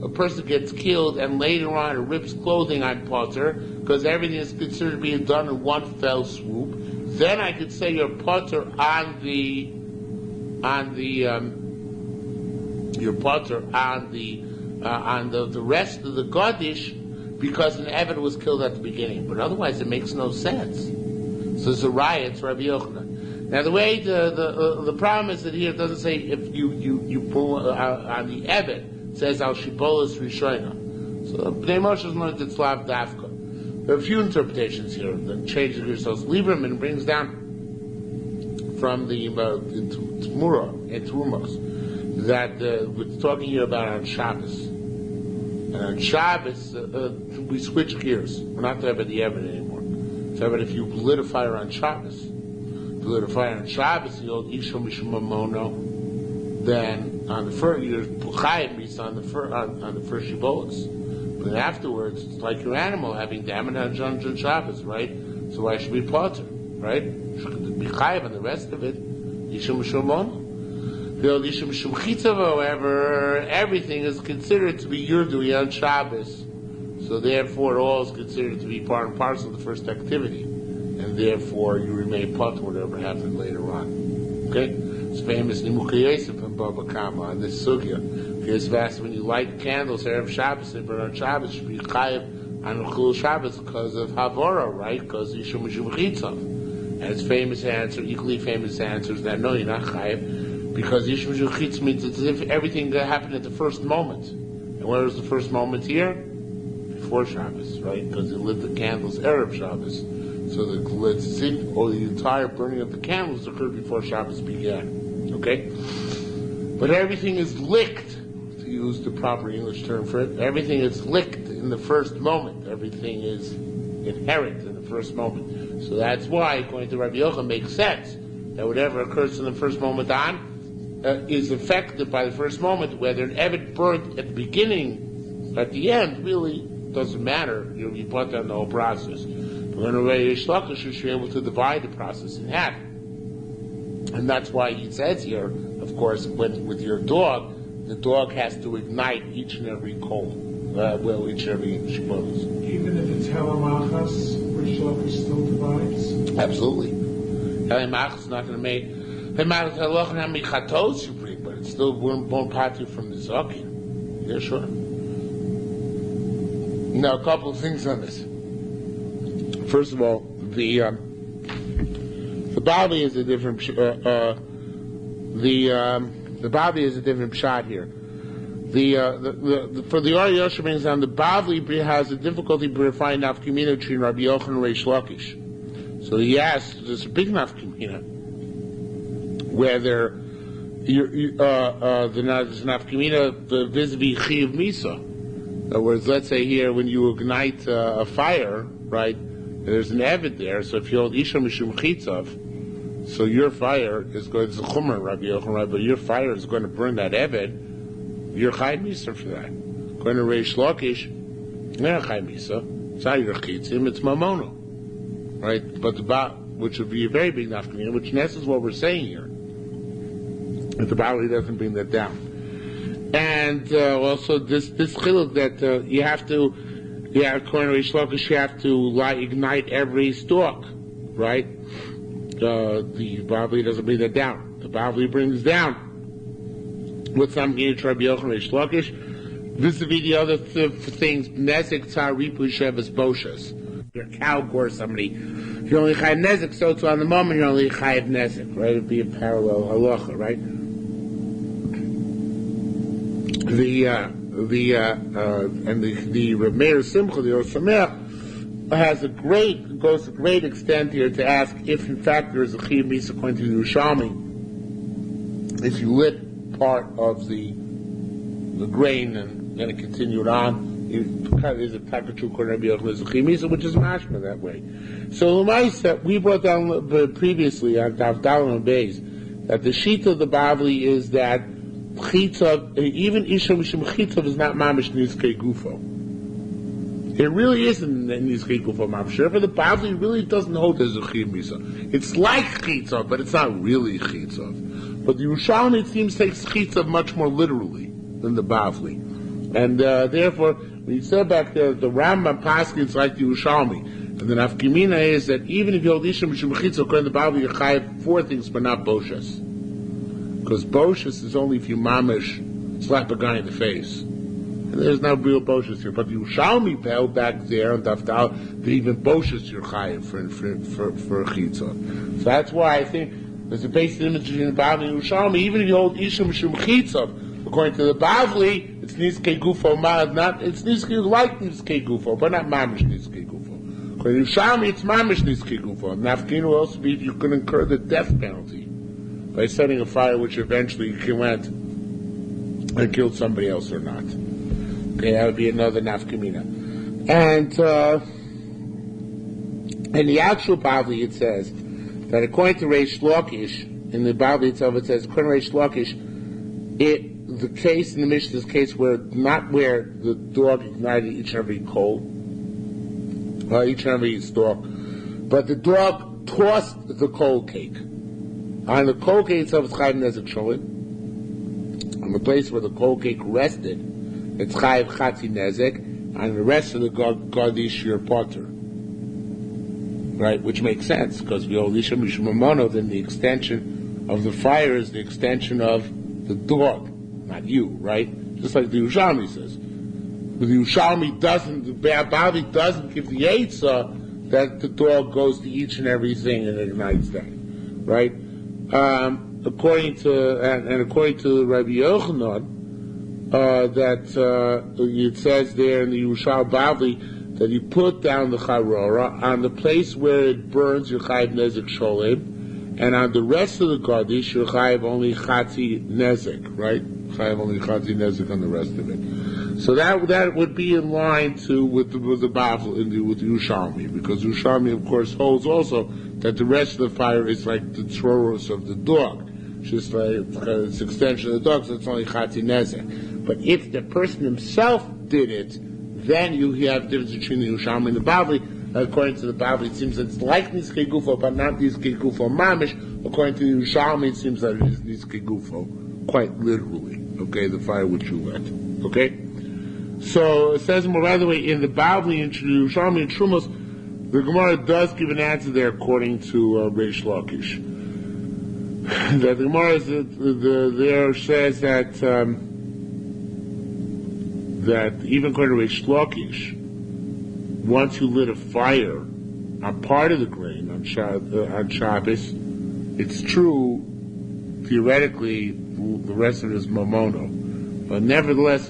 a person gets killed, and later on it rips clothing on potter, because everything is considered being done in one fell swoop, then I could say you're potter on the rest of the Godish, because an evet was killed at the beginning. But otherwise it makes no sense. So it's a riot, it's Rabbi Yochanan. Now the way the problem is that here it doesn't say if you pull on the evet, it says al shibolas rishoina. So Pnei Moshe has learned it's lav dafka. There are a few interpretations here that change the Yerushalmi. Lieberman brings down from the Tmura and Trumos that we're talking here about on Shabbos. And on Shabbos we switch gears. We're not talking about the evet anymore. So about if you lit a fire on Shabbos. If you lit a fire on Shabbos, the old Isha Mishumamono, then on the first you're Puchayim means on the first Shibolas. But afterwards, it's like your animal having damage on Shabbos, right? So why should we potter, right? be chayiv on the rest of it. Yishum Shomon. Yishum Shumchitzav, however, everything is considered to be Yurdui on Shabbos. So therefore, all is considered to be part and parcel of the first activity. And therefore, you remain part of whatever happened later on. Okay? It's famous Nimukei Yosef and Bava Kamma on this sugya. Because asked when you light candles, Erev Shabbos, and burn on Shabbos, should be chayiv on Chul Shabbos because of Havara, right? Because Yishum Shumchitzav. And its famous answer, equally famous answer is that no, you're not chayiv. Because Yishum Shumchitzav means it's as if everything that happened at the first moment. And where was the first moment here? Before Shabbos, right? Because it lit the candles Erev Shabbos. So the entire burning of the candles occurred before Shabbos began. Okay? But everything is licked, to use the proper English term for it. Everything is licked in the first moment. Everything is inherent in the first moment. So that's why, according to Rabbi Yochanan, makes sense that whatever occurs in the first moment on is affected by the first moment. Whether an Eved burnt at the beginning, at the end, really doesn't matter. You put down the whole process. But when a Reish Lakish, you should be able to divide the process in half. And that's why he says here, of course, with your dog, the dog has to ignite each and every coal. Each and every shmos. Even if it's Helamachas, Reish Lakish still divides? Absolutely. Helamachas is not going to make... Helamachas halach how many chatos you bring, but it still won't pat you from the zakin. Yeah, sure. Now, a couple of things on this. First of all, the Bavi is a different the Bavi is a different shot here. For the Ari Yosher brings down the Bavli has a difficulty finding nafkamina between Rabbi Yochanan and Reish Lakish. So he asks, there's a big nafkamina whether there's nafkamina vis-a-vis chiv misa. In other words, let's say here when you ignite a fire, right? There's an Eved there, so if you hold Isha Mishum Chitzav, so your fire is going to Chumar, Rabbi Yochanan, right? But your fire is going to burn that Eved, you're Chai Misa for that. Going to Reish Lakish, you're not Chai Misa, it's not your Chitzim, it's Mamono, right? But which would be a very big nafkamina, which in essence is what we're saying here. If the Bali doesn't bring that down. And also this chiluk that you have to, according to Reish Lakish, you have to ignite every stalk, right? The Bavli doesn't bring that down. The Bavli brings down what's I'm getting to Rabbi Yochanan Reish Lakish. Vis-a-vis the other things, Nezek Tzar Ripu Shevas Boshas. Your cow gore somebody. If you're only chayiv nezek, so it's on the moment you're only chayiv nezek, right? It'd be a parallel halacha, right? The Reb Meir Simcha, the Osamer, goes to great extent here to ask if in fact there is a chiyav misa according to Yerushalmi. If you lit part of the grain and then it continued on, there's a package of Rabbi Yochanan, there's a chiyav misa, which is mashma that way. So L'maisa, we brought down previously on Daf Daled and Beis that the sheet of the Bavli is that Chitzav, even Isha Mishum Chitzav is not Mamish Nizkei Gufo. It really isn't Nizkei Gufo Mamish. But the Bavli really doesn't hold as a chiyav misa. It's like Chitzav, but it's not really Chitzav. But the Yerushalmi, it seems, takes Chitzav much more literally than the Bavli. And therefore, when you said back there, the Rambam Paskins like the Yerushalmi. And the Nafkamina is that even if you hold Isha Mishum Chitzav, according to the Bavli, you're chayiv 4 things, but not Boshas. Because Boshas is only if you mamish slap a guy in the face. And there's no real Boshas here. But the Yerushalmi held back there on Daftal, that even Boshas you're chayiv for Chitzav. So that's why I think there's a basic image between the Bavli and Yerushalmi. Even if you hold Isha Mishum Chitzav, according to the Bavli, it's Nizkei Gufo, it's Nizkei like Nizkei Gufo, but not mamish Nizkei Gufo. According to Yerushalmi, it's mamish Nizkei Gufo. Nafkin will also be if you could incur the death penalty by setting a fire which eventually went and killed somebody else or not. Okay, that would be another nafkamina. And in the actual Bavli it says that according to Reish Lakish, in the Bavli itself it says, according to Reish Lakish, the case in the Mishnah is a case where the dog ignited each and every coal, each and every stalk, but the dog tossed the cold cake. On the cold cake itself, it's chayiv nezek sholim. On the place where the cold cake rested, it's chayiv chatzi nezek. On the rest of the gardish, you're potter. Right? Which makes sense, because we hold Isha Mishum Mamono, then the extension of the fire is the extension of the dog, not you, right? Just like the Yerushalmi says. But the Yerushalmi doesn't, the Bavi doesn't give the Eitzah that the dog goes to each and everything and ignites that, right? According to Rabbi Yochanan, that it says there in the Yerushalmi Bavli that you put down the charora on the place where it burns, you're chayiv nezek sholem, and on the rest of the gardish, you're chayiv only chatzi nezek, right? Chayiv only chatzi nezek on the rest of it. So that would be in line with the Bavli, with the Yerushalmi, because Yerushalmi, of course, holds also that the rest of the fire is like the troros of the dog. Just like it's extension of the dog, so it's only chatzi nezek. But if the person himself did it, then you have the difference between the Yerushalmi and the Bavli. According to the Bavli, it seems that it's like Nizkei Gufo, but not Nizkei Gufo Mamish. According to the Yerushalmi, it seems that it is Nizkei Gufo, quite literally. Okay, the fire which you lit. Okay? So it says more, by the way, in the Bavli and the Yerushalmi and Trumos, the Gemara does give an answer there according to Reish Lakish. That the Gemara there says that even according to Reish Lakish, once you lit a fire on part of the grain on Shabbos, it's true, theoretically, the rest of it is mamono. But nevertheless,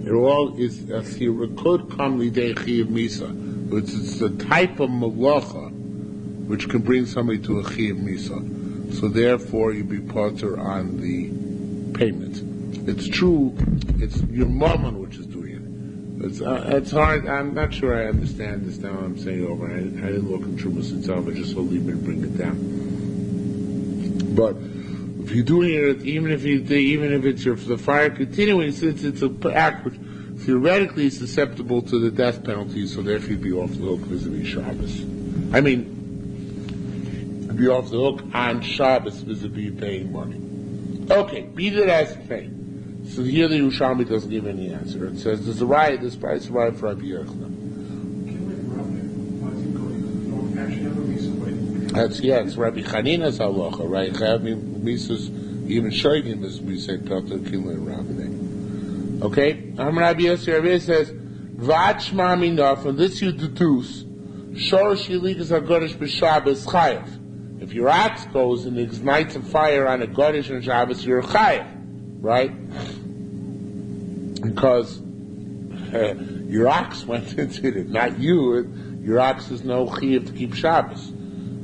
it all is, it could come lidei chiyuv misa. It's the type of malacha which can bring somebody to a chiyuv misa. So therefore, you be potter on the payment. It's true, it's your mammon which is doing it. It's hard, I'm not sure I understand this now, I'm saying it over. I didn't look in Trumas itself, I just saw Lieber bring it down. But if you're doing it, even if it's the fire continuing, since it's an act which theoretically is susceptible to the death penalty, so therefore you'd be off the hook vis-a-vis Shabbos. I mean, you'd be off the hook on Shabbos vis-a-vis paying money. Okay, be that as it may. So here the Yerushalmi doesn't give any answer. It says there's a riot, this price riot for Rabbi Yochanan. It's Rabbi Chanina's halacha, right? Chayav misus, even shoygim as we say, Pelter Kinley Rabbi. Okay? Rabbi Yossi says, V'achma minah, from this you deduce, Shorosh Yilikas HaGodesh B'Shabbos Chayav. If your ox goes and ignites a fire on a Godesh and Shabbos, you're Chayav. Right? Because your ox went into it, not you. Your ox is no chiyuv to keep Shabbos.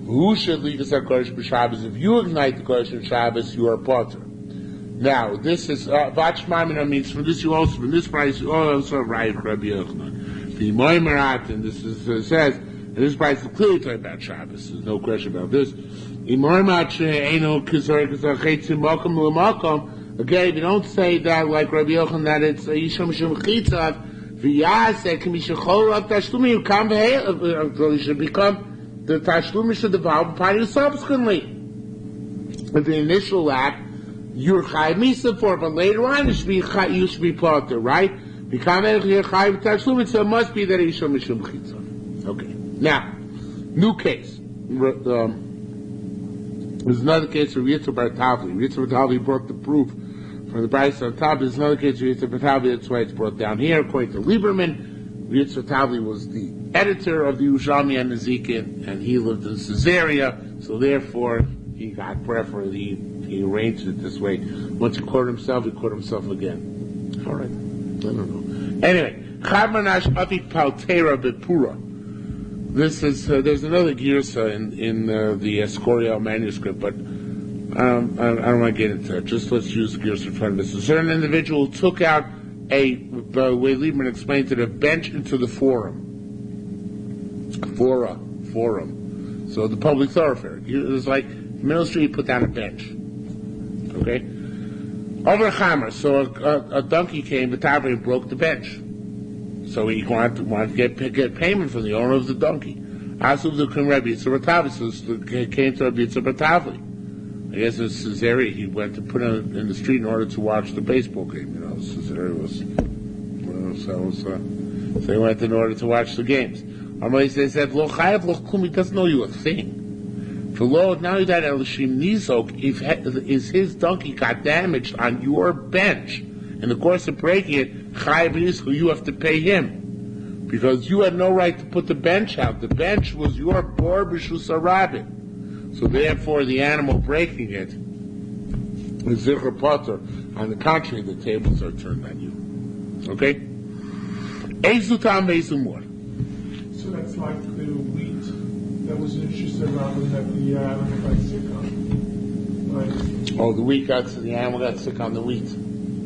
Who should lead us at Kodesh b'Shabbos? If you ignite the Kodesh on Shabbos, you are potter. Now, this is Vachmamina means from this you also, from this price you also arrive at Rabbi Yochanan. The Moimerat, and this is says, and this price is clearly talking about Shabbos. There's no question about this. Okay, if you don't say that like Rabbi Yochanan, that it's Yisham Mishum Chitzav, V'yaseh K'mishachol Av Tashlumi, you come you should become the Tashlumi should devour upon you subsequently. With the initial act, you're Chai Misa for, but later on you should be potter, right? Become Chai Tashlumi, so it must be that Yisham Mishum Chitzav. Okay, now, new case. There's another case of Yitzhak Bar Tavli. Yitzhak Bar Tavli brought the proof from the Bryce on top. There's another case of Yitzhak Bar Tavli, that's why it's brought down here. According to Lieberman, Yitzhak Bar Tavli was the editor of the Yerushalmi and Nezikin, and he lived in Caesarea, so therefore he got preference. He arranged it this way. Once he caught himself, he caught himself again. All right. I don't know. Anyway, Chadmanash Afik Paltera Bepura. This is there's another girsa in the Escorial manuscript, but I don't want to get into it. Just let's use the girsa in front of us. A certain individual took out the way Lieberman explained it, a bench into the forum. So the public thoroughfare. It was like Middle Street put down a bench. Okay? Over Chamer, so a donkey came, the tavern broke the bench. So he wanted to get payment from the owner of the donkey. Asub the Kim Rabbi Yitzhak so came to Rabbi Yitzhak. I guess in Caesarea he went to put him in the street in order to watch the baseball game. Caesarea was, so he went in order to watch the games. They said, "Lo chayav lo klum." He doesn't know you a thing. For lo, now that Elishim Nizok, if his donkey got damaged on your bench in the course of breaking it, chayav Nizok, you have to pay him. Because you had no right to put the bench out. The bench was your bor b'shus harabim. So therefore, the animal breaking it is zichur potter. On the contrary, the tables are turned on you. Okay? Eizu tam eizu mor. So that's like the wheat that was interested rather that the animal got sick on. Right? Oh, the animal got sick on the wheat.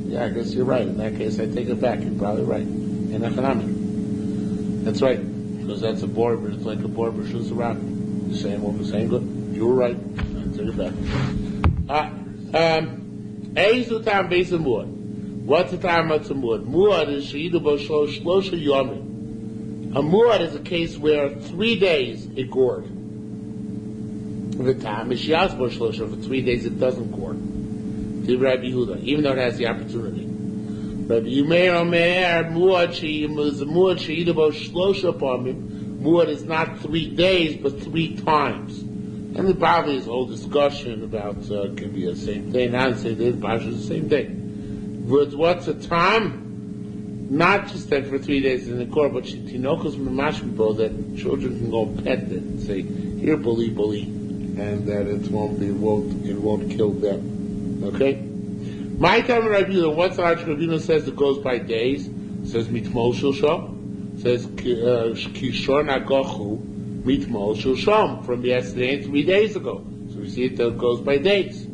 Yeah, I guess you're right. In that case, I take it back. You're probably right. In economic. That's right, because that's a board, but it's like a board b'shus harabim. The same one, the same good. You were right. I'll take it back. Eizu tam b'ezim muad. What's the time of muad? Muad is she'idu bo shlosha yomim. A muad is a case where 3 days it gored. The time is she'az bo shlosha. For 3 days it doesn't gored. To Rabbi Yehuda, even though it has the opportunity. Rabbi Yumeir Omer, muad she'idu bo shlosha pamim. Muad is not 3 days, but 3 times. And the Bava is a whole discussion about can be the same thing, not the same thing, Bava is the same thing. What's the time? Not just that for 3 days in the court, but tinokos mimashmibo, that children can go pet it and say, "Here, bully, bully," and that it won't kill them. Okay. My time Rabbi Yehuda, what's the Rabbi Yehuda says it goes by days? It says mitmol shilshom. Says kishor nagochu. Mitmol Shulsham from yesterday and 3 days ago. So we see it goes by days.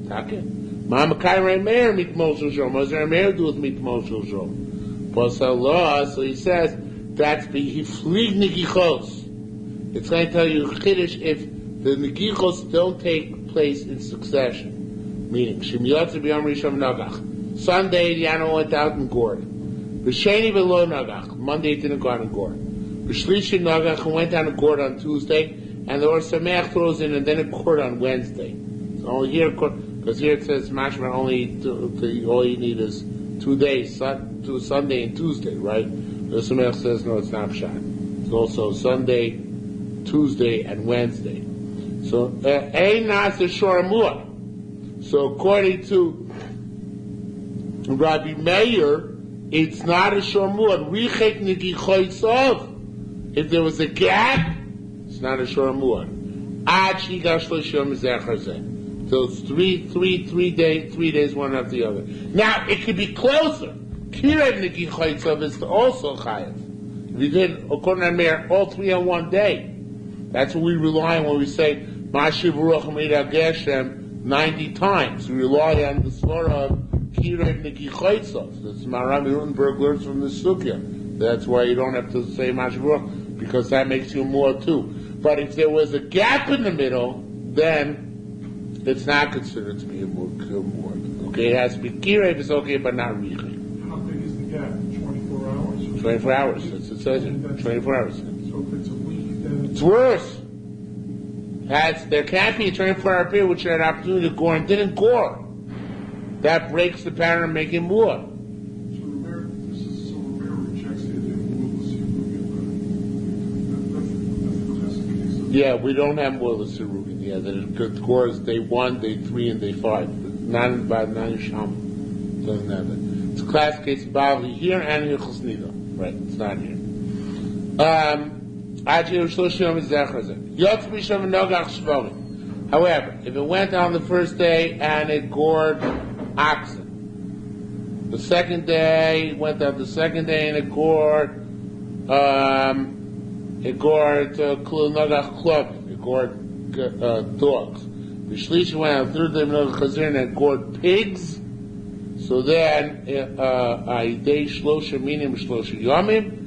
Okay. Mama Kaira Meir Mitmol Shulsham. What does our Meir do with Mitmol Shulsham? Pasal, so he says that's he fleeg nigichos. It's going to tell you chiddush if the nigichos don't take place in succession. Meaning Shemiyotze b'yom rishon nagach. Sunday the animal went out and gored. B'sheni v'lo nagach. Monday it didn't go out and gore. B'shlishi nagach went down to court on Tuesday, and the Or Sameach throws in, and then a court on Wednesday. So only here, because here it says mashma only all you need is 2 days, Sunday and Tuesday, right? The Sameach says no, it's not pshat. It's also Sunday, Tuesday, and Wednesday. So ein nas is shoramua. So according to Rabbi Meir, it's not a shormuad. Richek negichoitzov. If there was a gap, it's not a shormuad. Ad shigash l'shom zecharze. So it's 3 days, one after the other. Now it could be closer. Kirev negichoitzov is also chayav. If you did according to Meir all 3 on 1 day, that's what we rely on when we say Mashiv Ruach Meira Geshem 90 times. We rely on the Svara of Kirev Negichoitzov. That's Marami Rutenberg learns from the Sukya. That's why you don't have to say Mashiv Ruach, because that makes you more too. But if there was a gap in the middle, then it's not considered to be a more. Okay, it has to be Kirev is okay, but not really. How big is the gap? 24 hours? 24 hours. That's it says it. 24 hours. So if it's a week, then It's worse. There can't be a 24-hour period which had an opportunity to gore and didn't gore. That breaks the pattern of making more. So Rameir rejects the idea of that's the classic case. Yeah, we don't have more than Sirugan. Yeah, that it gores day 1, day 3, and day 5. Not in Sham. Doesn't have it. It's a classic case of Bavli here and Hilchos Nida. Right, it's not here. However, if it went on the first day and it gored oxen, the second day it went on the second day and it gored dogs. The shlish went on the third day and it gored pigs. So then, day shlosha minim shlosha yomim.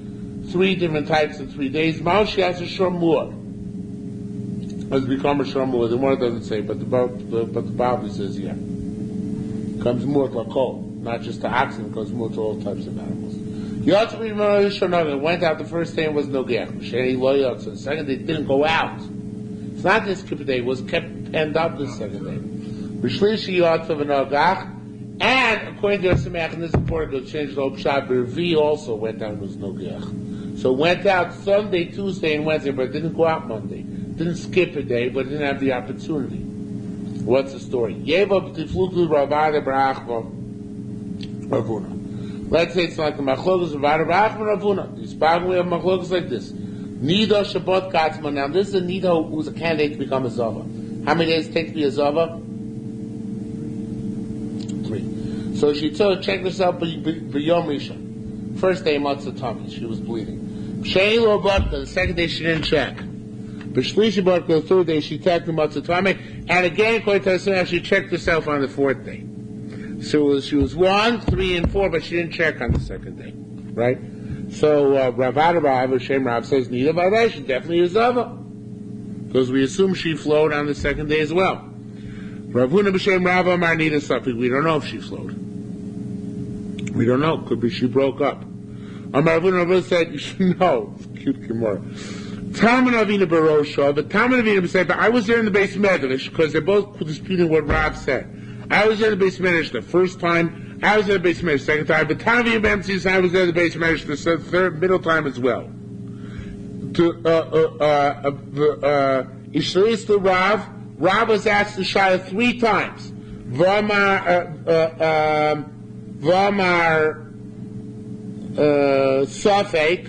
3 different types in 3 days. Maushi has a shormur. Has become a shormur. The more doesn't say, but the Bible says, yeah. Comes more to a cold, not just to oxen, it comes more to all types of animals. Yotzav went out the first day and was no geach. Sheni lo yotzav. The second day didn't go out. It's not this kippur day. It was kept penned up the second day. B'shlishi yotzav v'nogach. And according to Yerushalmi, and this is important, to change the whole pshat, but Revi also went out and was no geach. So went out Sunday, Tuesday, and Wednesday, but didn't go out Monday. Didn't skip a day, but didn't have the opportunity. What's the story? Let's say it's like the machlokas of Ravuna. These Bible we have machlokas like this. Nido Shabbat Katzman. Now this is a Nido who's a candidate to become a Zava. How many days it takes to be a Zava? 3. So she checked herself b'yom rishon. First day matzah tummy, she was bleeding. Sheilo Batka, the second day she didn't check. B'shlishi Batka, the third day she checked the matzah tummy, and again, according to Yerushalmi, she checked herself on the fourth day. So she was 1, 3, and 4, but she didn't check on the second day, right? So Rav Adarav, Hashem Rav says, Nida Vaday, she definitely is Zava, because we assume she flowed on the second day as well. Ravuna b'Shem Rav Amar Nida Safik, we don't know if she flowed. We don't know. Could be she broke up. Amar Ravuna said, no, cute Gemara. Talmud Avina Barosha, but Talmud Avina said, but I was there in the base Medrash, because they're both disputing what Rav said. I was there in the base Medrash the first time, I was there in the base Medrash the second time, but Talmud Avina says I was there in the base Medrash the third, middle time as well. Ishlis to Rav was asked to Shia 3 times. V'amar Safek.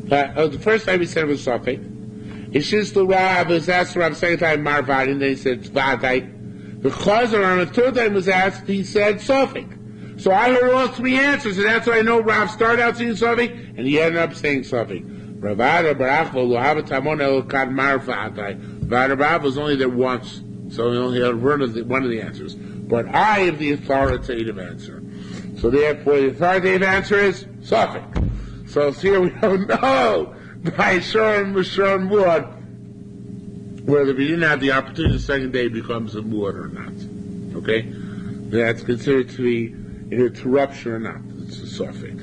The first time he said it was Safek. Ishlis to Rav was asked to Rav the second time Marvad, and then he said Vadai. The Chazar on the third time was asked, he said Safek. So I heard all 3 answers, and that's why I know Rav started out saying Safek, and he ended up saying Safek. Rav was only there once, so he only had one of the answers. But I have the authoritative answer. So therefore, the authoritative answer is Safek. So here we don't know by Shor and Muad whether we didn't have the opportunity the second day becomes a Muad or not. Okay? That's considered to be an interruption or not. It's a Safek.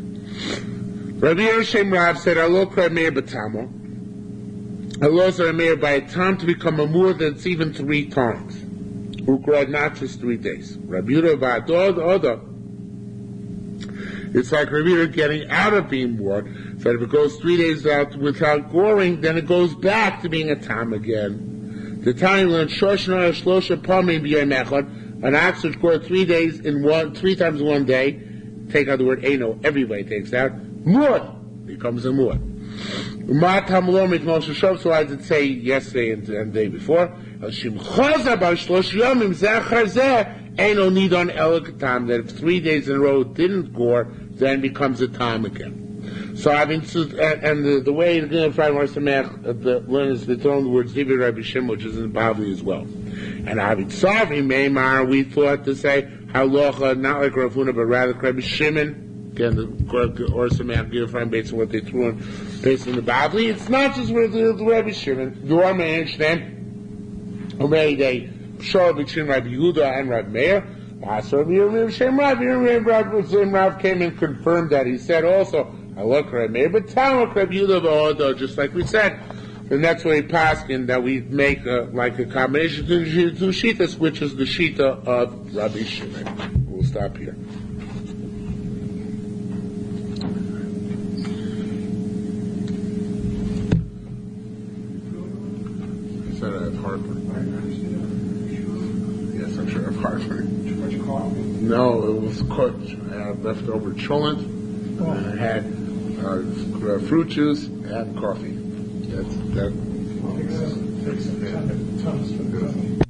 Rabbi Yerushalmi Rav said, "Alo krameir b'tamo." Allah is meir by a time to become a more that's even 3 times. Ukra, not just 3 days. Rabbi Yehuda Oda. It's like Rabbi Yehuda getting out of being more. So if it goes 3 days out without goring, then it goes back to being a tam again. The time you learn Shoshana Shlosha Pamim b'yom echad, an ox which gored 3 days in 3 times in 1 day. Take out the word Eino, everybody takes out. Muad becomes a muad. So I did say yesterday and the day before, that if 3 days in a row didn't gore, then becomes a time again. So I mean, and the way the Friday the learners they throw the words Zivi Rabbi Shimon, which is in Bavli as well. And Avid Savi Meimar, we thought to say Halacha, not like Rav Huna, but rather Rabbi Shimon. Again, or some Gilfran based on what they threw in, based on the Bavli. It's not just with the Rabbi Shimon. Your man, who made a show between Rabbi Yehuda and Rabbi Meir. So Rabbi Rav came and confirmed that. He said also, I look Rabbi Meir, but Talmud Rabbi Yehuda, just like we said. And that's why he passed in that we make like a combination of the 2 shitas, which is the shita of Rabbi Shimon. We'll stop here. I said I have heartburn. Yes, I'm sure I have heartburn. Too much coffee? No, it was cooked. I had leftover cholent, and I had fruit juice and coffee. That. Takes some time.